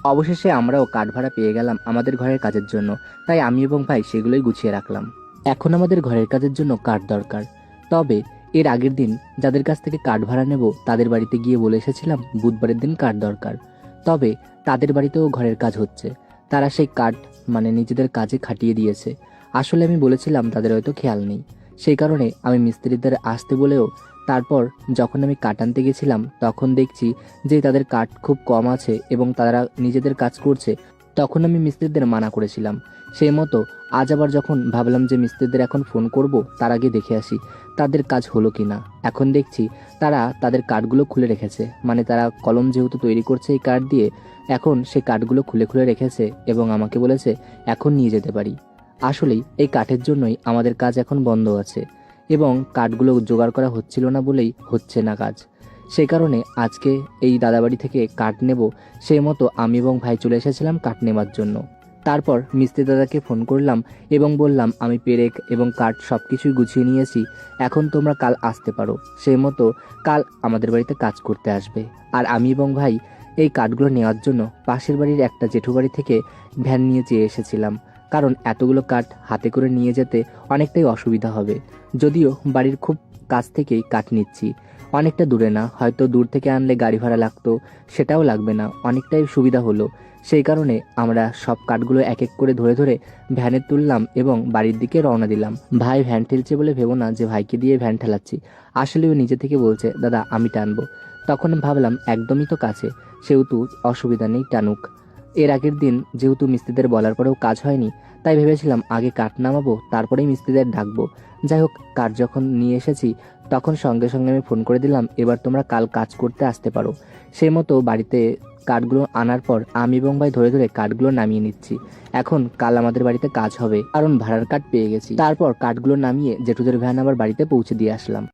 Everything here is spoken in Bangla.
অবশেষে আমরাও কাঠ ভাড়া পেয়ে গেলাম আমাদের ঘরের কাজের জন্য। তাই আমি এবং ভাই সেগুলোই গুছিয়ে রাখলাম। এখন আমাদের ঘরের কাজের জন্য কাঠ দরকার। তবে এর আগের দিন যাদের কাছ থেকে কাঠ ভাড়া নেব তাদের বাড়িতে গিয়ে বলে এসেছিলাম বুধবারের দিন কাঠ দরকার। তবে তাদের বাড়িতেও ঘরের কাজ হচ্ছে। তারা সেই কাঠ নিজেদের কাজে খাটিয়ে দিয়েছে। আসলে আমি বলেছিলাম তাদের হয়তো খেয়াল নেই। সেই কারণে আমি মিস্ত্রিদের আসতে বলেও তারপর যখন আমি কাঠ আনতে গেছিলাম তখন দেখছি যে তাদের কাঠ খুব কম আছে এবং তারা নিজেদের কাজ করছে। তখন আমি মিস্ত্রিদের মানা করেছিলাম। সেই মতো আজ আবার যখন ভাবলাম যে মিস্ত্রিদের এখন ফোন করব তার আগে দেখে আসি তাদের কাজ হলো কি না। এখন দেখছি তারা তাদের কাঠগুলো খুলে রেখেছে। তারা কলম যেহেতু তৈরি করছে এই কাঠ দিয়ে, এখন সেই কাঠগুলো খুলে খুলে রেখেছে এবং আমাকে বলেছে এখন নিয়ে যেতে পারি। আসলেই এই কাঠের জন্যই আমাদের কাজ এখন বন্ধ আছে এবং কাঠগুলো জোগাড় করা হচ্ছিল না বলেই হচ্ছে না কাজ। সেই কারণে আজকে এই দাদাবাড়ি থেকে কাঠ নেব, সেই মতো আমি এবং ভাই চলে এসেছিলাম কাঠ নেবার জন্য। তারপর মিস্ত্রি দাদাকে ফোন করলাম এবং বললাম আমি পেরেক এবং কাঠ সব কিছুই গুছিয়ে নিয়েছি, এখন তোমরা কাল আসতে পারো। সেই মতো কাল আমাদের বাড়িতে কাজ করতে আসবে। আর আমি এবং ভাই এই কাঠগুলো নেওয়ার জন্য পাশের বাড়ির একটা জেঠু বাড়ি থেকে ভ্যান নিয়ে চেয়ে এসেছিলাম, কারণ এতগুলো কাঠ হাতে করে নিয়ে যেতে অনেকটাই অসুবিধা হবে। যদিও বাড়ির খুব কাছ থেকেই কাঠ নিচ্ছি, অনেকটা দূরে না, হয়তো দূর থেকে আনলে গাড়ি ভাড়া লাগতো, সেটাও লাগবে না, অনেকটাই সুবিধা হলো। সেই কারণে আমরা সব কাঠগুলো এক এক করে ধরে ধরে ভ্যানে তুললাম এবং বাড়ির দিকে রওনা দিলাম। ভাই ভ্যান ঠেলছে বলে ভেবো না যে ভাইকে দিয়ে ভ্যান ঠেলাচ্ছি। আসলে ও নিজে থেকে বলছে দাদা আমি টানবো। তখন ভাবলাম একদমই তো কাছে, সেহেতু অসুবিধা নেই, টানুক। এর আগের দিন যেহেতু মিস্ত্রিদের বলার পরেও কাজ হয়নি, তাই ভেবেছিলাম আগে কাঠ নামাবো তারপরেই মিস্ত্রিদের ডাকবো। যাই হোক, কাঠ যখন নিয়ে এসেছি তখন সঙ্গে সঙ্গে আমি ফোন করে দিলাম এবার তোমরা কাল কাজ করতে আসতে পারো। সেই মতো বাড়িতে কাঠগুলো আনার পর আমি এবং ভাই ধরে ধরে কাঠগুলো নামিয়ে নিচ্ছি। এখন কাল আমাদের বাড়িতে কাজ হবে, কারণ ভাড়ার কাঠ পেয়ে গেছি। তারপর কাঠগুলো নামিয়ে জেঠুদের ভ্যান আবার বাড়িতে পৌঁছে দিয়ে আসলাম।